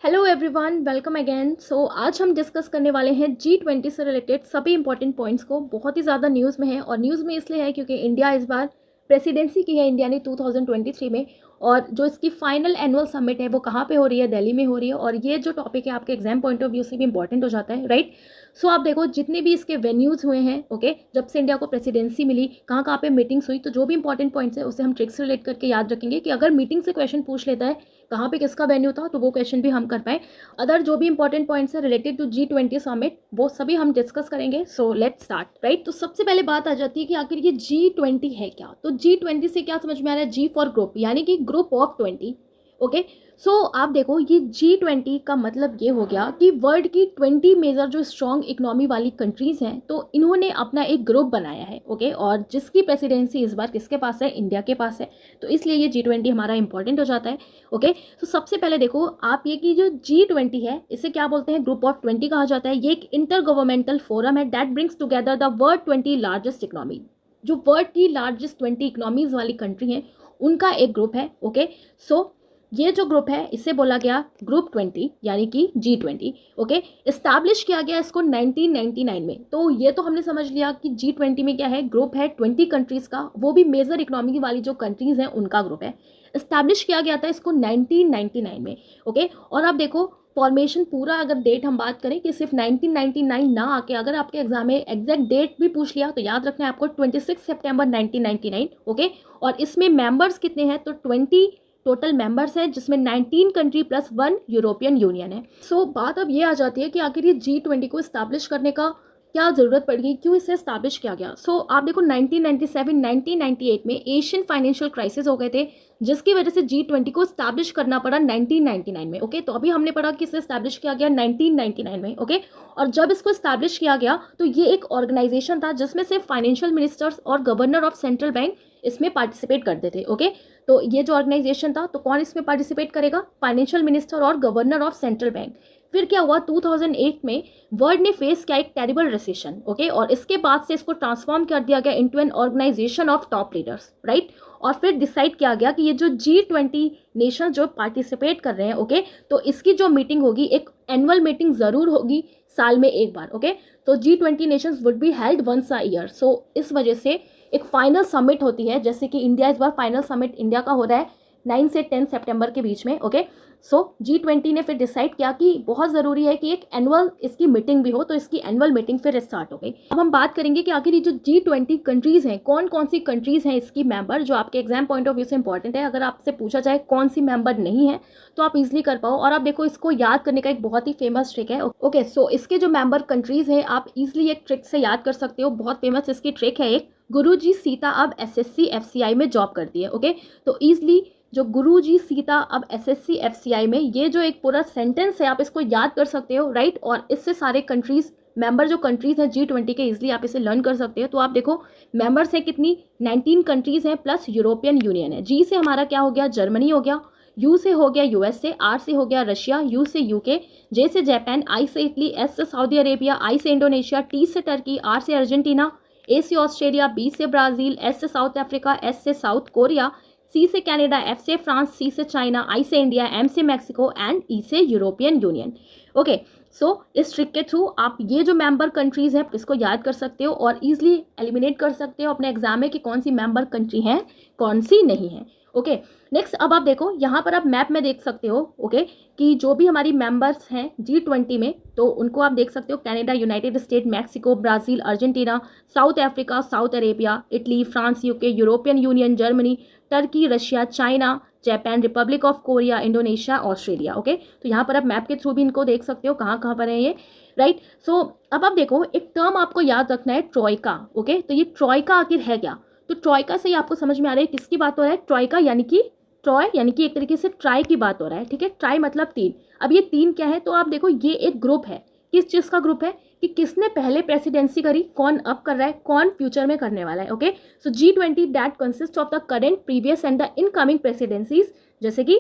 Hello everyone, welcome again. So आज हम discuss करने वाले हैं G20 से रिलेटेड सभी इंपॉर्टेंट पॉइंट्स को। बहुत ही ज़्यादा न्यूज़ में है और न्यूज़ में इसलिए है क्योंकि इंडिया इस बार प्रेसिडेंसी की है इंडिया ने 2023 में। और जो इसकी फाइनल एनुअल समिट है वो कहाँ पे हो रही है? दिल्ली में हो रही है। और ये जो टॉपिक है आपके एग्जाम पॉइंट ऑफ व्यू से भी इंपॉर्टेंट हो जाता है, राइट। सो आप देखो जितने भी इसके वेन्यूज़ हुए हैं, ओके, जब से इंडिया को प्रेसिडेंसी मिली, कहाँ कहाँ पे मीटिंग्स हुई, तो जो भी इंपॉर्टेंट पॉइंट्स है उसे हम ट्रिक्स रिलेट करके याद रखेंगे कि अगर मीटिंग से क्वेश्चन पूछ लेता है कहाँ पे किसका वेन्यू था, तो वो क्वेश्चन भी हम कर पाए। अदर जो भी इंपॉर्टेंट पॉइंट्स है रिलेटेड टू G20 समिट वो सभी हम डिस्कस करेंगे। So let's start, right. तो सबसे पहले बात आ जाती है कि आखिर ये G20 है क्या। तो G20 से क्या समझ में आ रहा है? G फॉर ग्रुप, यानी कि ग्रुप ऑफ 20। ओके, सो आप देखो ये G20 का मतलब ये हो गया कि वर्ल्ड की 20 मेजर जो स्ट्रॉन्ग इकोनॉमी वाली कंट्रीज हैं, तो इन्होंने अपना एक ग्रुप बनाया है, ओके। और जिसकी प्रेसिडेंसी इस बार किसके पास है? इंडिया के पास है। तो इसलिए ये G20 हमारा इंपॉर्टेंट हो जाता है, ओके। तो सबसे पहले देखो आप ये कि जो G20 है इसे क्या बोलते हैं? ग्रुप ऑफ 20 कहा जाता है। ये एक इंटर गवर्नमेंटल फोरम है that brings together the world 20 largest economy. जो वर्ल्ड की लार्जेस्ट 20 इकोनॉमीज वाली कंट्री हैं उनका एक ग्रुप है, ओके। सो ये जो ग्रुप है इसे बोला गया ग्रुप 20 यानी कि G20, ओके। इस्टेब्लिश किया गया इसको 1999 में। तो ये तो हमने समझ लिया कि G20 में क्या है, ग्रुप है 20 कंट्रीज का, वो भी मेजर इकोनॉमी वाली जो कंट्रीज हैं उनका ग्रुप है। इस्टेब्लिश किया गया था इसको 1999 में, ओके। और अब देखो फॉर्मेशन पूरा अगर डेट हम बात करें कि सिर्फ 1999 ना आके अगर आपके एग्जाम में एग्जैक्ट डेट भी पूछ लिया तो याद रखना है आपको 26 सितंबर 1999, ओके। और इसमें मेंबर्स कितने हैं? तो 20 टोटल मेंबर्स हैं, जिसमें 19 कंट्री प्लस 1 यूरोपियन यूनियन है। सो बात अब ये आ जाती है कि आखिर ये G20 को इस्टेब्लिश करने का क्या ज़रूरत पड़ गई, क्यों इसे इस्टेब्लिश किया गया। सो आप देखो 1997 1998 में एशियन फाइनेंशियल क्राइसिस हो गए थे, जिसकी वजह से G20 को इस्टेब्लिश करना पड़ा 1999 में, ओके। तो अभी हमने पढ़ा कि इसे इस्टेब्लिश किया गया 1999 में, ओके। और जब इसको इस्टेब्लिश किया गया तो ये एक ऑर्गेनाइजेशन था जिसमें से फाइनेंशियल मिनिस्टर्स और गवर्नर ऑफ सेंट्रल बैंक इसमें पार्टिसिपेट करते थे, ओके। तो ये जो ऑर्गेनाइजेशन था, तो कौन इसमें पार्टिसिपेट करेगा? फाइनेंशियल मिनिस्टर और गवर्नर ऑफ सेंट्रल बैंक। फिर क्या हुआ 2008 में वर्ल्ड ने फेस किया एक टेरिबल रिसेशन, ओके। और इसके बाद से इसको ट्रांसफॉर्म कर दिया गया into an organization of top leaders, right. और फिर डिसाइड किया गया कि ये जो G20 नेशन जो पार्टिसिपेट कर रहे हैं, ओके, तो इसकी जो मीटिंग होगी एक एनुअल मीटिंग जरूर होगी साल में एक बार, ओके। तो G20 nations would be held once a year. So इस वजह से एक फाइनल समिट होती है, जैसे कि इंडिया इस बार फाइनल समिट इंडिया का हो रहा है 9 से 10 सितंबर के बीच में, ओके। सो G20 ने फिर डिसाइड किया कि बहुत ज़रूरी है कि एक एनुअल इसकी मीटिंग भी हो, तो इसकी एनुअल मीटिंग फिर स्टार्ट हो गई। अब हम बात करेंगे कि आखिर ये जो G20 कंट्रीज़ हैं, कौन कौन सी कंट्रीज़ हैं इसकी मेंबर, जो आपके एग्जाम पॉइंट ऑफ व्यू से इंपॉर्टेंट है। अगर आपसे पूछा जाए कौन सी मेंबर नहीं है तो आप इजिली कर पाओ। और आप देखो इसको याद करने का एक बहुत ही फेमस ट्रिक है, ओके। सो इसके जो मेंबर कंट्रीज़ हैं आप इजिली एक ट्रिक से याद कर सकते हो। बहुत फेमस इसकी ट्रिक है एक, गुरुजी सीता अब SSC FCI में जॉब करती है, ओके। तो ईजिली जो गुरुजी सीता अब SSC FCI में, ये जो एक पूरा सेंटेंस है आप इसको याद कर सकते हो, राइट। और इससे सारे कंट्रीज मेंबर जो कंट्रीज हैं G20 के, इजिली आप इसे लर्न कर सकते हो। तो आप देखो मेंबर्स हैं कितनी, 19 कंट्रीज हैं प्लस यूरोपियन यूनियन है। G से हमारा क्या हो गया? जर्मनी हो गया। U से हो गया USA, R से हो गया रशिया, U से UK, J से जापान, I से इटली, S से सऊदी अरेबिया, I से इंडोनेशिया, T से टर्की, R से अर्जेंटीना, A से ऑस्ट्रेलिया, B से ब्राज़ील, S से साउथ अफ्रीका, S से साउथ कोरिया, C से कनाडा, F से फ्रांस, C से चाइना, I से इंडिया, M से मैक्सिको एंड E से यूरोपियन यूनियन, ओके। सो इस ट्रिक के थ्रू आप ये जो मेंबर कंट्रीज़ हैं इसको याद कर सकते हो और इजीली एलिमिनेट कर सकते हो अपने एग्जाम में कि कौन सी मेंबर कंट्री हैं कौन सी नहीं है, ओके। नेक्स्ट अब आप देखो यहाँ पर आप मैप में देख सकते हो, ओके, कि जो भी हमारी मेंबर्स हैं G20 में, तो उनको आप देख सकते हो Canada, United state, Mexico, Brazil, Argentina, south Africa, south Arabia, Italy, France, UK, European union, Germany, Turkey, Russia, China, Japan, Republic of Korea, Indonesia, Australia, okay. तो यहाँ पर आप मैप के थ्रू भी इनको देख सकते हो कहाँ कहाँ पर है ये, राइट। सो अब आप देखो एक टर्म आपको याद रखना है, ट्रॉयका, ओके। तो ये ट्रॉयका आखिर है क्या? तो ट्रॉयका से ही आपको समझ में आ रहा है किसकी बात हो रहा है। ट्रॉयका यानी कि ट्रॉय यानी कि एक तरीके से ट्राई की बात हो रहा है, ठीक है। ट्राई मतलब 3। अब ये 3 क्या है? तो आप देखो ये एक ग्रुप है, किस चीज़ का ग्रुप है कि किसने पहले प्रेसिडेंसी करी, कौन अब कर रहा है, कौन फ्यूचर में करने वाला है, okay. So G20 that consist of the current, previous and the incoming presidencies, जैसे कि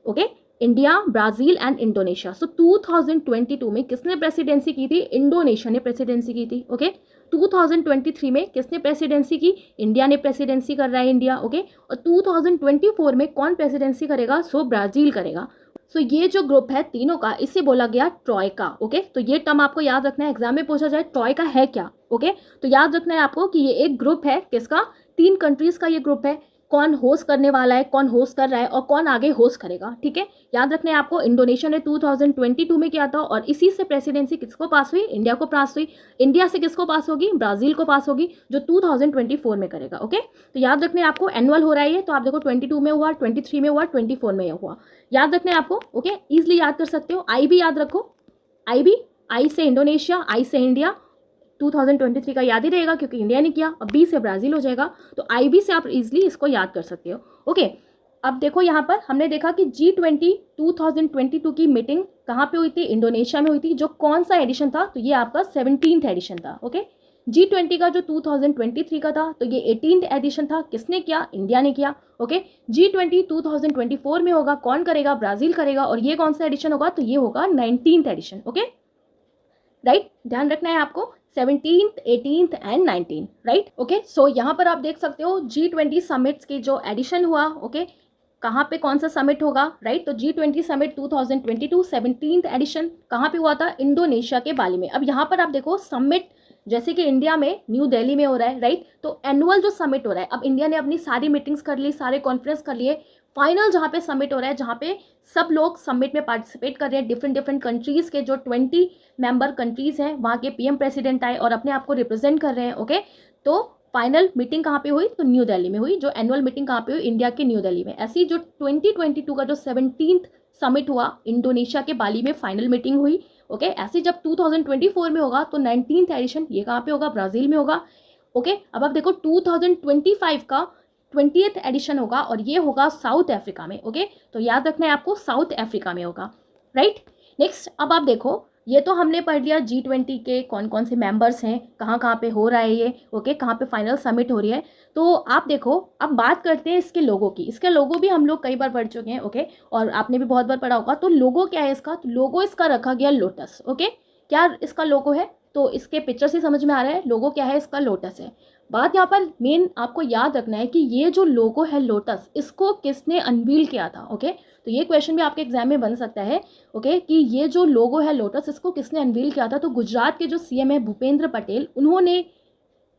okay India, Brazil and Indonesia. So 2022 में किसने प्रेसिडेंसी की थी? इंडोनेशिया ने प्रेसिडेंसी की थी। ओके, 2023 में किसने प्रेसिडेंसी की? इंडिया ने प्रेसिडेंसी कर रहा है, इंडिया। ओके, और 2024 में कौन प्रेसिडेंसी करेगा? सो ब्राज़ील करेगा। सो ये जो ग्रुप है तीनों का, इसे बोला गया ट्रॉयका। ओके, तो ये टर्म आपको याद रखना है, एग्जाम में पूछा जाए ट्रॉयका है क्या। ओके, तो याद रखना है आपको कि ये एक ग्रुप है, किसका? 3 कंट्रीज का ये ग्रुप है। कौन होस्ट करने वाला है, कौन होस्ट कर रहा है और कौन आगे होस्ट करेगा, ठीक है। याद रखना है आपको, इंडोनेशिया ने 2022 में किया था और इसी से प्रेसिडेंसी किसको पास हुई? इंडिया को पास हुई। इंडिया से किसको पास होगी? ब्राज़ील को पास होगी, जो 2024 में करेगा। ओके, तो याद रखने आपको, एनुअल हो रहा है ये, तो आप देखो 22 में हुआ, 23 में हुआ, 24 में हुआ। याद रखने आपको। ओके, इजिली याद कर सकते हो। आई भी याद रखो, आई भी, आई से इंडोनेशिया, आई से इंडिया, 2023 का याद ही रहेगा क्योंकि इंडिया ने किया। अब बी से ब्राज़ील हो जाएगा, तो आई बी से आप इजिली इसको याद कर सकते हो। ओके, अब देखो यहाँ पर हमने देखा कि G20 2022 की मीटिंग कहाँ पे हुई थी? इंडोनेशिया में हुई थी। जो कौन सा एडिशन था? तो ये आपका 17th एडिशन था। ओके, G20 का जो 2023 का था, तो ये 18th एडिशन था। किसने किया? इंडिया ने किया। ओके, G20 2024 में होगा, कौन करेगा? ब्राज़ील करेगा। और ये कौन सा एडिशन होगा? तो ये होगा 19th एडिशन। ओके, राइट, ध्यान रखना है आपको, 17th, 18th and 19th, right. Okay, सो यहाँ पर आप देख सकते हो G20 समिट्स की जो एडिशन हुआ। ओके, कहाँ पे कौन सा समिट होगा, राइट। तो G20 समिट 2022 17th एडिशन कहाँ पे हुआ था? इंडोनेशिया के बाली में। अब यहाँ पर आप देखो, समिट जैसे कि इंडिया में न्यू दिल्ली में हो रहा है, राइट। तो एनुअल जो समिट हो रहा है, अब इंडिया ने अपनी सारी मीटिंग्स कर ली, सारे कॉन्फ्रेंस कर लिए। फाइनल जहाँ पे समिट हो रहा है, जहाँ पे सब लोग समिट में पार्टिसिपेट कर रहे हैं, डिफरेंट डिफरेंट कंट्रीज के जो 20 मेंबर कंट्रीज हैं, वहाँ के पीएम प्रेसिडेंट आए और अपने आप को रिप्रेजेंट कर रहे हैं। ओके, तो फाइनल मीटिंग कहाँ पे हुई? तो न्यू दिल्ली में हुई। जो एनुअल मीटिंग कहाँ पे हुई? इंडिया के न्यू दिल्ली में। ऐसी जो 2022 का जो 17th समिट हुआ इंडोनेशिया के बाली में, फाइनल मीटिंग हुई। ओके, ऐसे जब 2024 में होगा तो 19th एडिशन ये कहाँ पे होगा? ब्राज़ील में होगा। ओके, अब आप देखो 2025 का 20th एडिशन होगा और ये होगा साउथ अफ्रीका में। ओके, तो याद रखना है आपको, साउथ अफ्रीका में होगा, राइट। नेक्स्ट, अब आप देखो, ये तो हमने पढ़ लिया G20 के कौन कौन से मेंबर्स हैं, कहाँ कहाँ पे हो रहा है ये। ओके, कहाँ पे फाइनल समिट हो रही है। तो आप देखो, अब बात करते हैं इसके लोगो की। इसके लोगो भी हम लोग कई बार पढ़ चुके हैं। ओके, और आपने भी बहुत बार पढ़ा होगा। तो लोगो क्या है इसका? तो लोगो इसका रखा गया लोटस। ओके, क्या इसका लोगो है? तो इसके पिक्चर से समझ में आ रहा है लोगो क्या है इसका? लोटस है। बात यहाँ पर मेन आपको याद रखना है कि ये जो लोगो है लोटस, इसको किसने अनवील किया था। ओके, तो ये क्वेश्चन भी आपके एग्जाम में बन सकता है। ओके, कि ये जो लोगो है लोटस, इसको किसने अनवील किया था? तो गुजरात के जो सीएम है भूपेंद्र पटेल, उन्होंने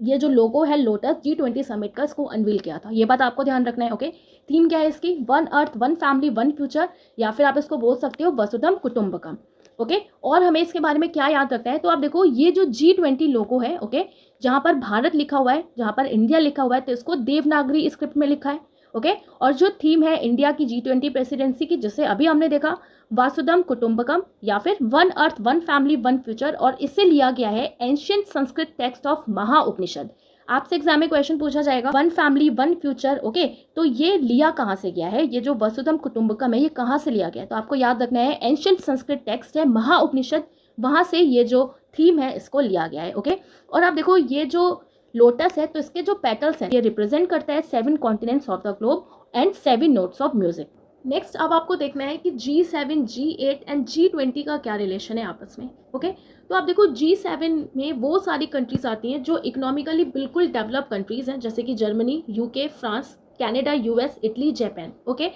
ये जो लोगो है लोटस G20 समिट का, इसको अनवील किया था। ये बात आपको ध्यान रखना है। ओके, थीम क्या है इसकी? One earth, one family, one future, या फिर आप इसको बोल सकते हो वसुधम कुटुंबकम। ओके, और हमें इसके बारे में क्या याद रखना है? तो आप देखो, ये जो G20 लोगो है, ओके, जहाँ पर भारत लिखा हुआ है, जहाँ पर इंडिया लिखा हुआ है, तो इसको देवनागरी स्क्रिप्ट में लिखा है। ओके, और जो थीम है इंडिया की G20 प्रेसिडेंसी की, जिसे अभी हमने देखा, वासुदम कुटुंबकम या फिर one earth, one family, one future, और इसे लिया गया है ancient Sanskrit text of Mahaupanishad. आपसे एग्जाम में क्वेश्चन पूछा जाएगा, one family one future. Okay, तो ये लिया कहाँ से गया है? ये जो वसुधम कुटुंबकम है, ये कहाँ से लिया गया है? तो आपको याद रखना है, एंशिएंट संस्कृत टेक्स्ट है महाउपनिषद, वहाँ से ये जो थीम है इसको लिया गया है। ओके, और आप देखो, ये जो लोटस है, तो इसके जो पेटल्स हैं, ये रिप्रेजेंट करता है 7 continents of the globe and 7 notes of music. Next, अब आपको देखना है कि G7, G8 एंड G20 का क्या रिलेशन है आपस में। ओके, तो आप देखो, G7 में वो सारी कंट्रीज आती हैं जो इकोनॉमिकली बिल्कुल डेवलप कंट्रीज हैं, जैसे कि Germany, UK, France, Canada, US, Italy, Japan. Okay,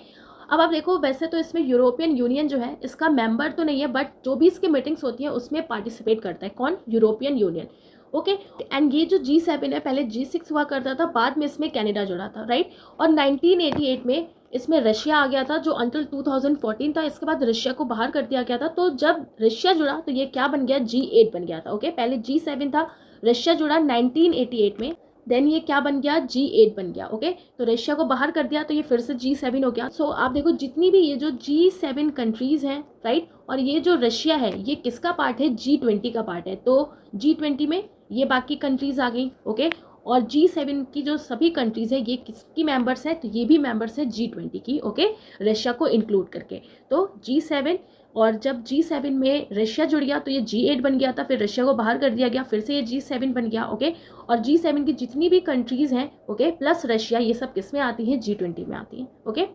अब आप देखो, वैसे तो इसमें यूरोपियन यूनियन जो है इसका मेंबर तो नहीं है, बट जो भी इसकी मीटिंग्स होती हैं उसमें पार्टिसिपेट करता है। कौन? European union. ओके, एंड ये जो G7 है, पहले G6 हुआ करता था, बाद में इसमें कनाडा जुड़ा था, राइट। और 1988 में इसमें रशिया आ गया था, जो अंटिल 2014 था। इसके बाद रशिया को बाहर कर दिया गया था। तो जब रशिया जुड़ा तो ये क्या बन गया? G8 बन गया था। ओके, पहले G7 था, रशिया जुड़ा 1988 में, देन ये क्या बन गया? G8 बन गया। ओके, तो रशिया को बाहर कर दिया तो ये फिर से G7 हो गया। सो आप देखो, जितनी भी ये जो G7 कंट्रीज हैं, राइट, और ये जो रशिया है, ये किसका पार्ट है? G20 का पार्ट है। तो G20 में ये बाकी कंट्रीज आ गई। ओके, और G7 की जो सभी कंट्रीज है, ये किसकी मेंबर्स है? तो ये भी मेंबर्स है G20 की। ओके, रशिया को इंक्लूड करके। तो G7, और जब G7 में रशिया जुड़ गया तो ये G8 बन गया था, फिर रशिया को बाहर कर दिया गया, फिर से ये G7 बन गया। ओके, और G7 की जितनी भी कंट्रीज हैं, ओके, प्लस रशिया, ये सब किस में आती हैं? G20 में आती हैं। ओके,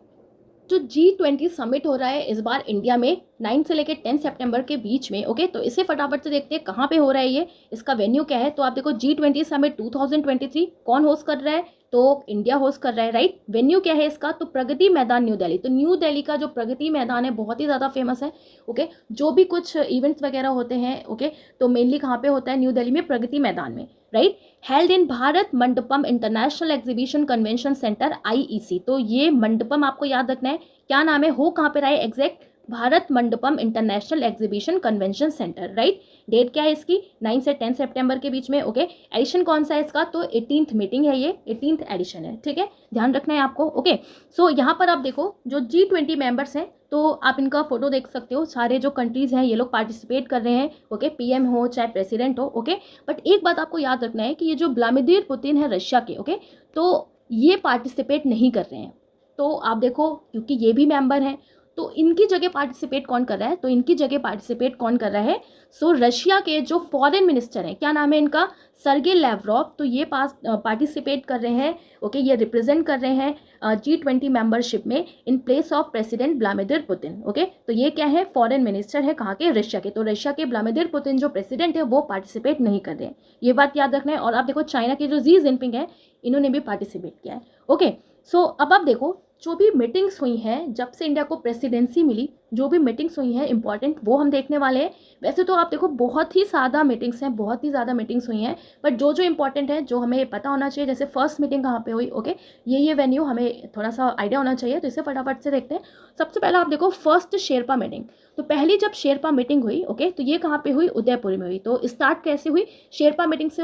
जो G20 समिट हो रहा है इस बार इंडिया में 9 से लेकर 10 सितंबर के बीच में, ओके, तो इसे फटाफट से देखते हैं कहाँ पे हो रहा है ये, इसका वेन्यू क्या है। तो आप देखो G20 समिट 2023 कौन होस्ट कर रहा है, तो इंडिया होस्ट कर रहा है, राइट। वेन्यू क्या है इसका, तो प्रगति मैदान न्यू दिल्ली। तो न्यू दिल्ली का जो प्रगति मैदान है बहुत ही ज़्यादा फेमस है, ओके। जो भी कुछ इवेंट्स वगैरह होते हैं, ओके, तो मेनली कहाँ पे होता है, न्यू दिल्ली में प्रगति मैदान में, right. Held in Bharat Mandapam international exhibition convention centre IEC। तो ये मंडपम आपको याद रखना है, क्या नाम है, हो कहाँ पे रहा है exact, Bharat Mandapam international exhibition convention centre, right. Date क्या है इसकी, 9 से 10 सितंबर के बीच में, ओके। एडिशन कौन सा है इसका, तो 18th मीटिंग है, ये 18th एडिशन है, ठीक है, ध्यान रखना है आपको, ओके। सो यहाँ पर आप देखो जो G20 मेंबर्स हैं, तो आप इनका फोटो देख सकते हो, सारे जो कंट्रीज हैं ये लोग पार्टिसिपेट कर रहे हैं, ओके। PM हो चाहे प्रेसिडेंट हो, ओके। बट एक बात आपको याद रखना है कि ये जो व्लादिमीर पुतिन है रशिया के, ओके, तो ये पार्टिसिपेट नहीं कर रहे हैं। तो आप देखो क्योंकि ये भी मेंबर हैं, तो इनकी जगह पार्टिसिपेट कौन कर रहा है, तो इनकी जगह पार्टिसिपेट कौन कर रहा है, सो रशिया के जो फॉरेन मिनिस्टर हैं, क्या नाम है इनका, सर्गे लैवरोव। तो ये पार्टिसिपेट कर रहे हैं, ओके, ये रिप्रेजेंट कर रहे हैं G20 मेंबरशिप में in place of president Vladimir Putin, okay. तो ये क्या है, फॉरेन मिनिस्टर है, कहाँ के, रशिया के। तो रशिया के व्लादिमीर पुतिन जो प्रेसिडेंट है वो पार्टिसिपेट नहीं कर रहे हैं, ये बात याद रखना है। और आप देखो चाइना के जो जी जिनपिंग है, इन्होंने भी पार्टिसिपेट किया है, ओके। सो अब आप देखो जो भी मीटिंग्स हुई हैं जब से इंडिया को प्रेसिडेंसी मिली, जो भी मीटिंग्स हुई हैं इंपॉर्टेंट, वो हम देखने वाले हैं। वैसे तो आप देखो बहुत ही सादा मीटिंग्स हैं, बहुत ही ज़्यादा मीटिंग्स हुई हैं, बट जो जो इंपॉर्टेंट है, जो हमें पता होना चाहिए, जैसे फर्स्ट मीटिंग कहाँ पे हुई, ओके, ये वेन्यू हमें थोड़ा सा आइडिया होना चाहिए, तो इसे फटाफट से देखते हैं। सबसे पहला आप देखो फर्स्ट शेरपा मीटिंग। तो पहली जब शेरपा मीटिंग हुई, ओके, तो ये कहाँ पे हुई, उदयपुर में हुई। तो स्टार्ट कैसे हुई, शेरपा मीटिंग से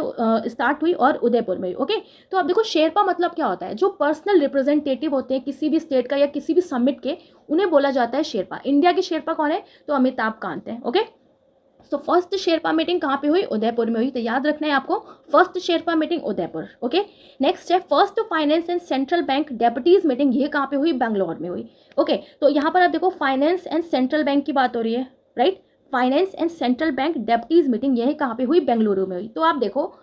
स्टार्ट हुई और उदयपुर में हुई, ओके। तो आप देखो शेरपा मतलब क्या होता है, जो पर्सनल रिप्रेजेंटेटिव होते हैं किसी भी स्टेट का या किसी भी समिट के, उन्हें बोला जाता है शेरपा। इंडिया के शेरपा कौन है, तो अमिताभ कांत है, ओके। तो फर्स्ट शेरपा मीटिंग कहाँ पे हुई, उदयपुर में हुई। तो याद रखना है आपको, first sherpa meeting Udaipur, okay. Next है first finance and central bank deputies meeting, ये कहाँ पे हुई, बैंगलोर में हुई, ओके। तो यहाँ पर आप देखो फाइनेंस एंड सेंट्रल बैंक की बात हो रही है, right. Finance and central bank deputies meeting यही कहाँ पे हुई, बेंगलुरु में हुई। तो आप देखो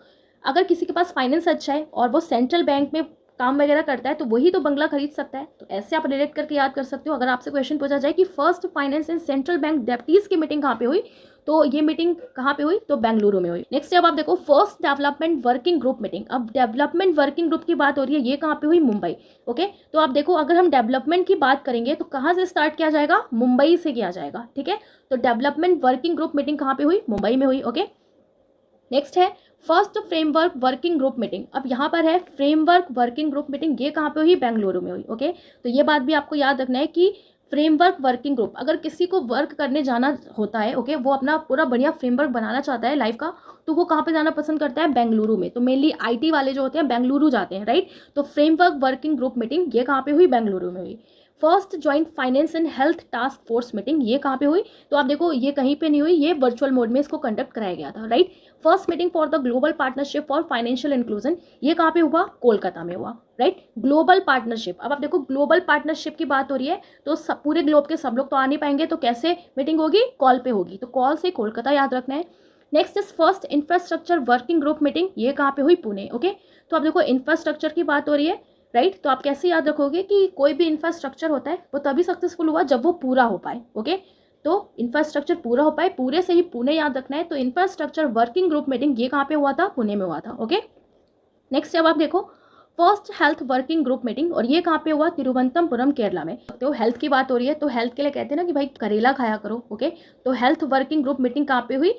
अगर किसी के पास फाइनेंस अच्छा है और वो सेंट्रल बैंक में काम वगैरह करता है, तो वही तो बंगला खरीद सकता है। तो ऐसे आप रिलेट करके याद कर सकते हो। अगर आपसे क्वेश्चन पूछा जाए कि first finance and central bank deputies की मीटिंग कहाँ पे हुई, तो ये मीटिंग कहाँ पे हुई, तो बेंगलुरु में हुई। नेक्स्ट अब आप देखो first development working group meeting. अब डेवलपमेंट वर्किंग ग्रुप की बात हो रही है, ये कहाँ पे हुई, मुंबई, ओके। तो आप देखो अगर हम डेवलपमेंट की बात करेंगे तो कहाँ से स्टार्ट किया जाएगा, मुंबई से किया जाएगा, ठीक है। तो डेवलपमेंट वर्किंग ग्रुप मीटिंग कहाँ पे हुई, मुंबई में हुई, ओके। नेक्स्ट है first framework working group meeting. अब यहाँ पर है फ्रेमवर्क वर्किंग ग्रुप मीटिंग, ये कहाँ पे हुई, बेंगलुरु में हुई, ओके। तो ये बात भी आपको याद रखना है कि फ्रेमवर्क वर्किंग ग्रुप, अगर किसी को वर्क करने जाना होता है, ओके, वो अपना पूरा बढ़िया फ्रेमवर्क बनाना चाहता है लाइफ का, तो वो कहाँ पे जाना पसंद करता है, बेंगलुरु में। तो मेनली IT वाले जो होते हैं बेंगलुरु जाते हैं, राइट। तो फ्रेमवर्क वर्किंग ग्रुप मीटिंग ये कहाँ पे हुई, बेंगलुरु में हुई। First joint finance and health task force meeting ये कहाँ पे हुई, तो आप देखो ये कहीं पे नहीं हुई, ये वर्चुअल मोड में इसको कंडक्ट कराया गया था, right. First meeting for the global partnership for financial inclusion ये कहाँ पे हुआ, कोलकाता में हुआ, राइट। ग्लोबल पार्टनरशिप, अब आप देखो ग्लोबल पार्टनरशिप की बात हो रही है, तो सब पूरे ग्लोब के सब लोग तो आ नहीं पाएंगे, तो कैसे मीटिंग होगी, कॉल पे होगी। तो कॉल से कोलकाता याद रखना है। Next is first infrastructure working group meeting, ये कहाँ पे हुई, पुणे, ओके। तो आप देखो इंफ्रास्ट्रक्चर की बात हो रही है, राइट। तो आप कैसे याद रखोगे कि कोई भी इंफ्रास्ट्रक्चर होता है वो तभी सक्सेसफुल हुआ जब वो पूरा हो पाए, ओके। तो इंफ्रास्ट्रक्चर पूरा हो पाए, पूरे से ही पुणे याद रखना है। तो इंफ्रास्ट्रक्चर वर्किंग ग्रुप मीटिंग ये कहाँ पे हुआ था, पुणे में हुआ था, ओके। नेक्स्ट अब आप देखो first health working group meeting, और ये कहाँ पे हुआ, तिरुवनंतपुरम केरला में। तो हेल्थ की बात हो रही है, तो हेल्थ के लिए कहते हैं ना कि भाई करेला खाया करो, ओके। तो हेल्थ वर्किंग ग्रुप मीटिंग कहाँ पे हुई,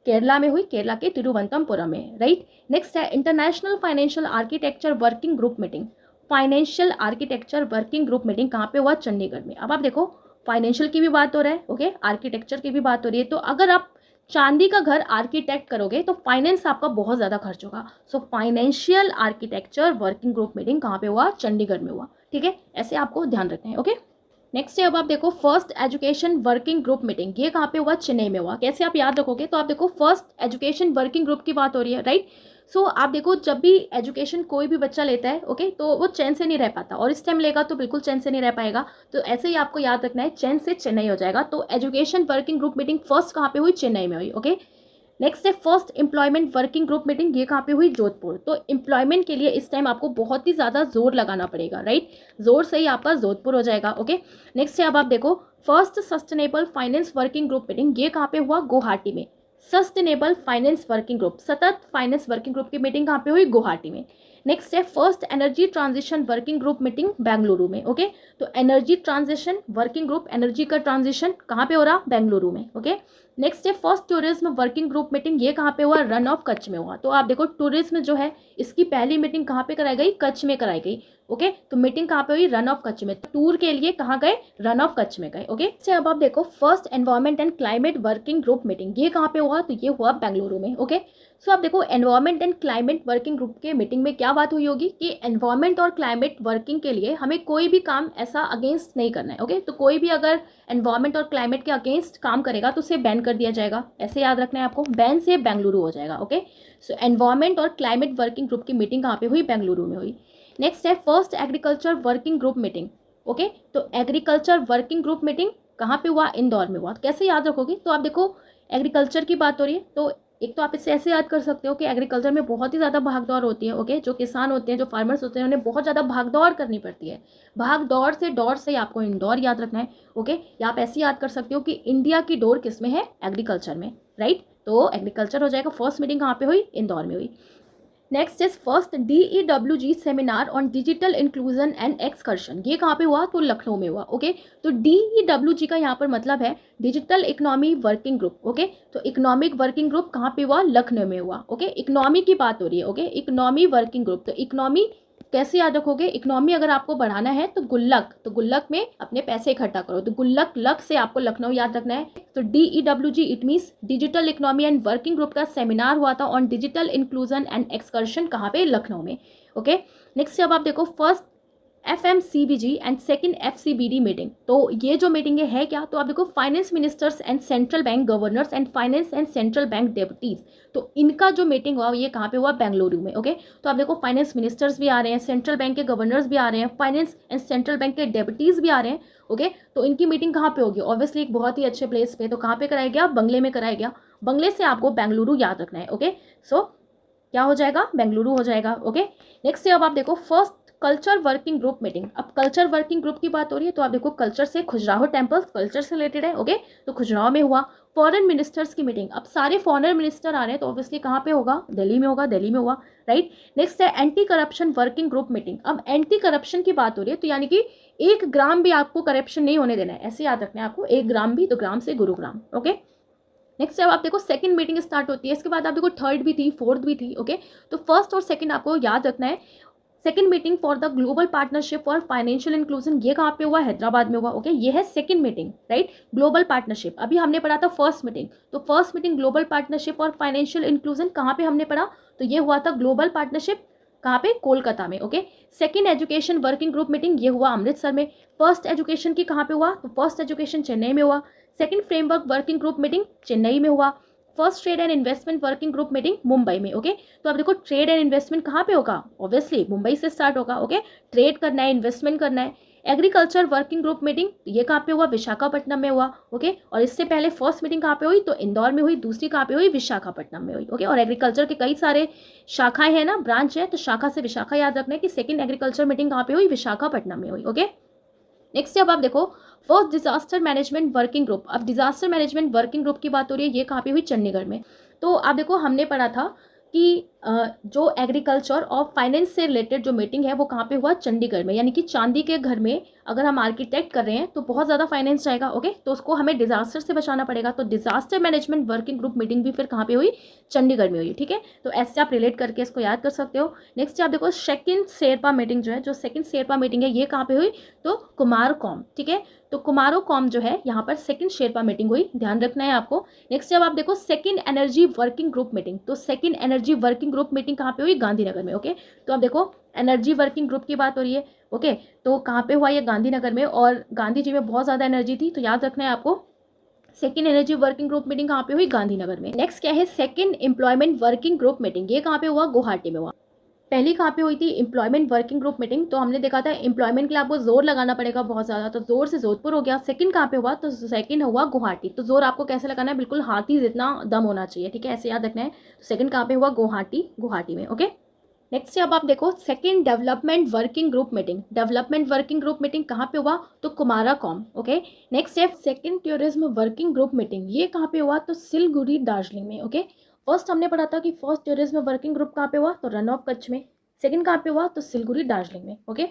केरला में हुई, केरला के तिरुवनंतपुरम में, राइट। नेक्स्ट है international financial architecture working group meeting. Financial architecture working group meeting कहाँ पे हुआ, चंडीगढ़ में। अब आप देखो फाइनेंशियल की भी बात हो रहा है, ओके, आर्किटेक्चर की भी बात हो रही है। तो अगर आप चांदी का घर आर्किटेक्ट करोगे तो फाइनेंस आपका बहुत ज़्यादा खर्च होगा। So financial architecture working group meeting कहाँ पे हुआ, चंडीगढ़ में हुआ, ठीक है। ऐसे आपको ध्यान रखना है, ओके। नेक्स्ट है अब आप देखो first education working group meeting, ये कहाँ पे हुआ, चेन्नई में हुआ। कैसे आप याद रखोगे, तो आप देखो फर्स्ट एजुकेशन वर्किंग ग्रुप की बात हो रही है, राइट। सो आप देखो जब भी एजुकेशन कोई भी बच्चा लेता है, ओके, तो वो चैन से नहीं रह पाता, और इस टाइम लेगा तो बिल्कुल चैन से नहीं रह पाएगा। तो ऐसे ही आपको याद रखना है, चैन से चेन्नई हो जाएगा। तो education working group meeting first कहाँ पे हुई, चेन्नई में हुई, ओके। नेक्स्ट है first employment working group meeting, ये कहाँ पे हुई? जोधपुर। तो एम्प्लॉयमेंट के लिए इस टाइम आपको बहुत ही ज़्यादा जोर लगाना पड़ेगा, राइट? जोर से ही आपका जोधपुर हो जाएगा, ओके। नेक्स्ट है, अब आप देखो first sustainable finance working group meeting, ये कहाँ पे हुआ? गुवाहाटी में। सस्टेनेबल फाइनेंस वर्किंग ग्रुप, सतत फाइनेंस वर्किंग ग्रुप की मीटिंग कहाँ पे हुई? गुवाहाटी में। नेक्स्ट है first energy transition working group meeting Bengaluru में, ओके। तो energy transition working group, energy का ट्रांजिशन कहाँ पे हो रहा? बेंगलुरु में, ओके। नेक्स्ट है first tourism working group meeting, ये कहाँ पे हुआ? रन ऑफ कच्छ में हुआ। तो आप देखो टूरिज्म जो है इसकी पहली मीटिंग कहाँ पे कराई गई? कच्छ में कराई गई, ओके। तो मीटिंग कहाँ पे हुई? रन ऑफ कच्छ में। टूर के लिए कहाँ गए? रन ऑफ कच्छ में गए, ओके। से अब आप देखो first environment and climate working group meeting, ये कहाँ पे हुआ? तो ये हुआ बेंगलुरु में, ओके। सो आप देखो environment and climate working group के मीटिंग में क्या बात हुई होगी कि एनवायरमेंट और क्लाइमेट वर्किंग के लिए हमें कोई भी काम ऐसा अगेंस्ट नहीं करना है, ओके। तो कोई भी अगर एनवायरमेंट और क्लाइमेट के अगेंस्ट काम करेगा तो उसे बैन कर दिया जाएगा, ऐसे याद रखना है आपको। बैन से बेंगलुरु हो जाएगा, ओके। सो एनवायरमेंट और क्लाइमेट वर्किंग ग्रुप की मीटिंग कहाँ पे हुई? बेंगलुरु में हुई। नेक्स्ट है first agriculture working group meeting, okay. तो एग्रीकल्चर वर्किंग ग्रुप मीटिंग कहाँ पे हुआ? इंदौर में हुआ। कैसे याद रखोगे? तो आप देखो एग्रीकल्चर की बात हो रही है, तो एक तो आप इसे ऐसे याद कर सकते हो कि एग्रीकल्चर में बहुत ही ज़्यादा भागदौड़ होती है, ओके। जो किसान होते हैं, जो फार्मर्स होते हैं, उन्हें बहुत ज़्यादा भागदौड़ करनी पड़ती है। भागदौड़ से डोर से आपको इंदौर याद रखना है, ओके। या आप ऐसे याद कर सकते हो कि इंडिया की डोर किस में है? एग्रीकल्चर में, राइट। तो एग्रीकल्चर हो जाएगा। फर्स्ट मीटिंग कहाँ पे हुई? इंदौर में हुई। Next is first DEWG seminar on digital inclusion and excursion, ये कहाँ पे हुआ? तो लखनऊ में हुआ, ओके। तो DEWG का यहाँ पर मतलब है digital economy working group, okay. तो इकोनॉमिक वर्किंग ग्रुप कहाँ पे हुआ? लखनऊ में हुआ, ओके। इकोनॉमी की बात हो रही है, ओके। इकोनॉमी वर्किंग ग्रुप, तो इकोनॉमी कैसे याद रखोगे? इकोनॉमी अगर आपको बढ़ाना है तो गुल्लक, तो गुल्लक में अपने पैसे इकट्ठा करो, तो गुल्लक लक से आपको लखनऊ याद रखना है। तो DEWG it means digital economy and working group का सेमिनार हुआ था on digital inclusion and excursion, कहाँ पे? लखनऊ में, ओके। नेक्स्ट अब आप देखो first FMCBG and second FCBD meeting, तो ये जो मीटिंग है क्या? तो आप देखो finance ministers and central bank governors and finance and central bank deputies, तो इनका जो मीटिंग हुआ ये कहाँ पे हुआ? बेंगलुरु में, ओके। तो आप देखो फाइनेंस मिनिस्टर्स भी आ रहे हैं, सेंट्रल बैंक के गवर्नर्स भी आ रहे हैं, फाइनेंस एंड सेंट्रल बैंक के डेप्यूटीज भी आ रहे हैं, ओके। तो इनकी मीटिंग कहाँ पे होगी? ऑब्वियसली एक बहुत ही अच्छे प्लेस पे, तो कहाँ पे कराया गया? बंगले में कराया गया। बंगले से आपको बेंगलुरु याद रखना है, ओके। सो क्या हो जाएगा? बेंगलुरु हो जाएगा, ओके। नेक्स्ट अब आप देखो first culture working group meeting, अब कल्चर वर्किंग ग्रुप की बात हो रही है, तो आप देखो कल्चर से खजुराहो टेम्पल्स कल्चर से रिलेटेड है, ओके। तो खजुराहो में हुआ। फॉरेन मिनिस्टर्स की मीटिंग, अब सारे फॉरेन मिनिस्टर आ रहे हैं तो ऑब्वियसली कहाँ पे होगा? दिल्ली में होगा, दिल्ली में हुआ, राइट। नेक्स्ट है anti corruption working group meeting, अब एंटी करप्शन की बात हो रही है, तो यानी कि 1 ग्राम भी आपको करप्शन नहीं होने देना है, ऐसे याद रखना है आपको। 1 ग्राम भी, तो ग्राम से गुरुग्राम, ओके। नेक्स्ट जब आप देखो सेकंड मीटिंग स्टार्ट होती है, इसके बाद आप देखो थर्ड भी थी, फोर्थ भी थी, ओके। तो फर्स्ट और सेकंड आपको याद रखना है। Second meeting for the global partnership for financial inclusion, ये कहाँ पे हुआ? हैदराबाद में हुआ, ओके। ये है second meeting, right. Global partnership अभी हमने पढ़ा था फर्स्ट मीटिंग, तो first meeting global partnership for financial inclusion कहाँ पे हमने पढ़ा? तो ये हुआ था ग्लोबल पार्टनरशिप कहाँ पे? कोलकाता में, okay. Second education working group meeting ये हुआ अमृतसर में। फर्स्ट एजुकेशन की कहाँ पे हुआ? तो फर्स्ट एजुकेशन चेन्नई में हुआ। Second framework working group meeting Chennai में हुआ। First trade and investment working group meeting Mumbai में, ओके। तो अब देखो ट्रेड एंड इन्वेस्टमेंट कहाँ पे होगा? ऑब्वियसली मुंबई से स्टार्ट होगा, ओके। ट्रेड करना है, इन्वेस्टमेंट करना है। एग्रीकल्चर वर्किंग ग्रुप मीटिंग ये कहाँ पे हुआ? विशाखापट्टनम में हुआ, ओके। और इससे पहले फर्स्ट मीटिंग कहाँ पे हुई? तो इंदौर में हुई। दूसरी कहाँ पे हुई? विशाखापट्टनम में हुई, ओके। और एग्रीकल्चर के कई सारे शाखाएं हैं ना, ब्रांच है, तो शाखा से विशाखा याद रखना है कि सेकंड एग्रीकल्चर मीटिंग कहाँ पे हुई? विशाखापट्टनम में हुई, ओके। नेक्स्ट अब आप देखो first disaster management working group, अब डिजास्टर मैनेजमेंट वर्किंग ग्रुप की बात हो रही है, ये कहाँ पे हुई? चंडीगढ़ में। तो आप देखो हमने पढ़ा था कि जो एग्रीकल्चर और फाइनेंस से रिलेटेड जो मीटिंग है वो कहाँ पे हुआ? चंडीगढ़ में। यानी कि चांदी के घर में अगर हम आर्किटेक्ट कर रहे हैं तो बहुत ज़्यादा फाइनेंस जाएगा, ओके। तो उसको हमें डिजास्टर से बचाना पड़ेगा, तो disaster management working group meeting भी फिर कहाँ पे हुई? चंडीगढ़ में हुई, ठीक है। तो ऐसे आप रिलेट करके इसको याद कर सकते हो। नेक्स्ट आप देखो सेकंड शेरपा मीटिंग जो है, जो सेकंड शेरपा मीटिंग है ये कहाँ पे हुई? तो कुमारकॉम, ठीक है। तो कुमारकॉम जो है यहाँ पर सेकंड शेरपा मीटिंग हुई, ध्यान रखना है आपको। नेक्स्ट जब आप देखो second energy working group meeting, तो second energy working group meeting कहाँ पे हुई? गांधीनगर में, ओके। तो आप देखो एनर्जी वर्किंग ग्रुप की बात हो रही है, ओके। तो कहाँ पे हुआ? ये गांधीनगर में, और गांधी जी में बहुत ज़्यादा एनर्जी थी, तो याद रखना है आपको। Second energy working group meeting कहाँ पे हुई? गांधीनगर में। नेक्स्ट क्या है? Second employment working group meeting, ये कहाँ पे हुआ? गुवाहाटी में हुआ। पहली कहाँ पे हुई थी, एम्प्लॉयमेंट वर्किंग ग्रुप मीटिंग, तो हमने देखा था एम्प्लॉयमेंट के लिए आपको जोर लगाना पड़ेगा बहुत ज़्यादा, तो जोर से जोधपुर हो गया। सेकंड कहाँ पे हुआ, तो सेकंड हुआ गुवाहाटी, तो जोर आपको कैसे लगाना है, बिल्कुल हाथी जितना दम होना चाहिए, ठीक है, ऐसे याद रखना है। तो सेकंड कहाँ पे हुआ, गुवाहाटी, गुवाहाटी में, ओके। नेक्स्ट से अब आप देखो second development working group meeting, development working group meeting कहाँ पे हुआ, तो कुमाराकॉम, ओके। नेक्स्ट है second tourism working group meeting, ये कहाँ पे हुआ, तो सिलगुड़ी दार्जिलिंग में, ओके। फर्स्ट हमने पढ़ा था कि फर्स्ट टूरिज्म वर्किंग ग्रुप कहाँ पे हुआ, तो रन ऑफ कच्छ में। सेकंड कहाँ पे हुआ, तो सिलगुड़ी दार्जिलिंग में, ओके।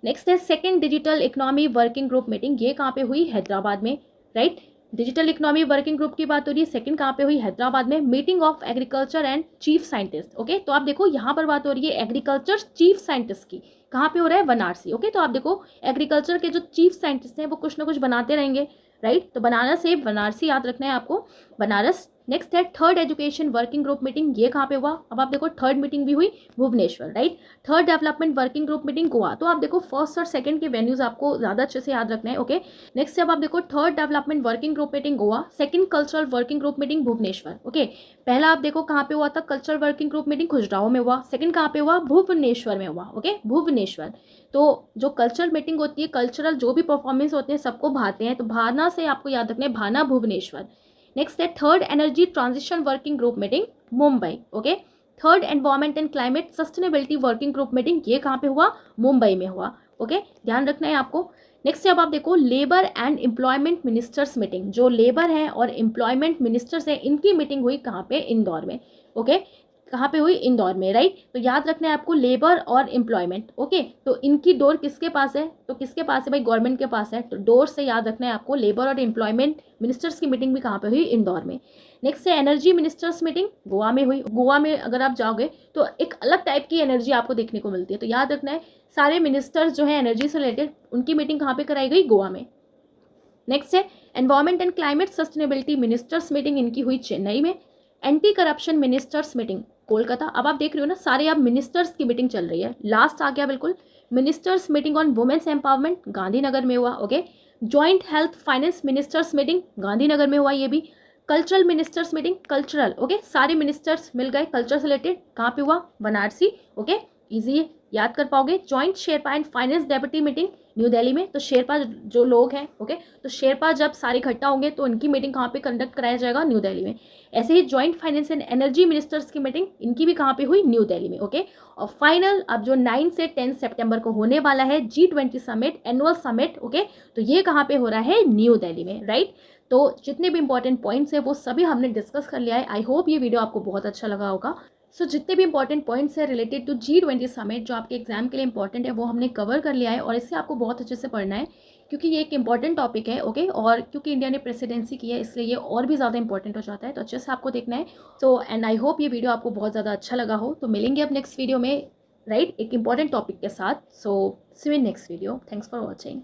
नेक्स्ट है second digital economy working group meeting, ये कहाँ पे हुई, हैदराबाद में, right. Digital economy working group की बात हो रही है, सेकंड कहाँ पे हुई, हैदराबाद में। Meeting of agriculture and chief scientist, okay. तो आप देखो यहाँ पर बात हो रही है एग्रीकल्चर चीफ साइंटिस्ट की, कहाँ पे हो रहा है, बनारसी, ओके। तो आप देखो एग्रीकल्चर के जो चीफ साइंटिस्ट हैं वो कुछ ना कुछ बनाते रहेंगे, राइट। तो बनाना से बनारसी याद रखना है आपको, बनारस। नेक्स्ट है third education working group meeting, ये कहाँ पे हुआ, अब आप देखो थर्ड मीटिंग भी हुई Bhubaneswar, right. Third development working group meeting Goa, तो आप देखो फर्स्ट और सेकंड के वेन्यूज आपको ज़्यादा अच्छे से याद रखना है, ओके। नेक्स्ट अब आप देखो third development working group meeting Goa, second cultural working group meeting Bhubaneswar, okay. पहला आप देखो कहाँ पे हुआ था, cultural working group meeting Khajuraho में हुआ, सेकंड कहाँ पे हुआ, भुवनेश्वर में हुआ, ओके, भुवनेश्वर। तो जो कल्चरल मीटिंग होती है, कल्चरल जो भी परफॉर्मेंस होते हैं सबको भाते हैं, तो भाना से आपको याद रखना है, भाना भुवनेश्वर। नेक्स्ट है third energy transition working group meeting Mumbai, okay. Third environment and climate sustainability working group meeting, ये कहाँ पे हुआ, मुंबई में हुआ, ओके। ध्यान रखना है आपको। नेक्स्ट अब आप देखो labour and employment ministers meeting, जो लेबर है और एम्प्लॉयमेंट मिनिस्टर्स है इनकी मीटिंग हुई कहाँ पे, इंदौर में, ओके। कहाँ पे हुई, इंदौर में, राइट। तो याद रखना है आपको लेबर और एम्प्लॉयमेंट, ओके। तो इनकी डोर किसके पास है, तो किसके पास है भाई, गवर्नमेंट के पास है, तो डोर से याद रखना है आपको, लेबर और एम्प्लॉयमेंट मिनिस्टर्स की मीटिंग भी कहाँ पे हुई, इंदौर में। नेक्स्ट है एनर्जी मिनिस्टर्स मीटिंग गोवा में हुई। गोवा में अगर आप जाओगे तो एक अलग टाइप की एनर्जी आपको देखने को मिलती है, तो याद रखना है सारे मिनिस्टर्स जो है एनर्जी से रिलेटेड उनकी मीटिंग कहाँ पे कराई गई, गोवा में। नेक्स्ट है environment and climate sustainability ministers meeting, इनकी हुई चेन्नई में। Anti corruption ministers meeting Kolkata. अब आप देख रहे हो ना सारे अब मिनिस्टर्स की मीटिंग चल रही है, लास्ट आ गया बिल्कुल ministers meeting on women's empowerment Gandhinagar में हुआ, ओके। Joint health finance ministers meeting Gandhinagar में हुआ ये भी। Cultural ministers meeting cultural, okay, सारे मिनिस्टर्स मिल गए कल्चर से रिलेटेड, कहाँ पे हुआ, बनारसी, ओके, इजी है याद कर पाओगे। Joint Sherpa and finance deputy meeting new Delhi में। तो शेरपा जो लोग हैं, ओके, तो शेरपा जब सारे इकट्ठा होंगे तो उनकी मीटिंग कहाँ पे कंडक्ट कराया जाएगा, न्यू दिल्ली में। ऐसे ही joint finance and energy ministers की मीटिंग इनकी भी कहाँ पे हुई, न्यू दिल्ली में, ओके। और फाइनल अब जो 9 से 10 सितंबर को होने वाला है G20 summit, annual summit, okay, तो ये कहाँ पे हो रहा है, न्यू दिल्ली में, राइट। तो जितने भी इंपॉर्टेंट पॉइंट्स हैं वो सभी हमने डिस्कस कर लिया है। आई होप ये वीडियो आपको बहुत अच्छा लगा होगा। जितने भी इंपॉर्टेंट पॉइंट्स है रिलेटेड टू G20 समिट जो आपके एग्जाम के लिए इंपॉर्टेंट है वो हमने कवर कर लिया है, और इससे आपको बहुत अच्छे से पढ़ना है क्योंकि ये एक इंपॉर्टेंट टॉपिक है, ओके। और क्योंकि इंडिया ने प्रेसिडेंसी की है इसलिए ये और भी ज़्यादा इंपॉर्टेंट हो जाता है, तो अच्छे से आपको देखना है। एंड आई होप ये वीडियो आपको बहुत ज़्यादा अच्छा लगा हो। तो मिलेंगे अब नेक्स्ट वीडियो में, राइट, एक इंपॉर्टेंट टॉपिक के साथ। See you in next video. Thanks for watching.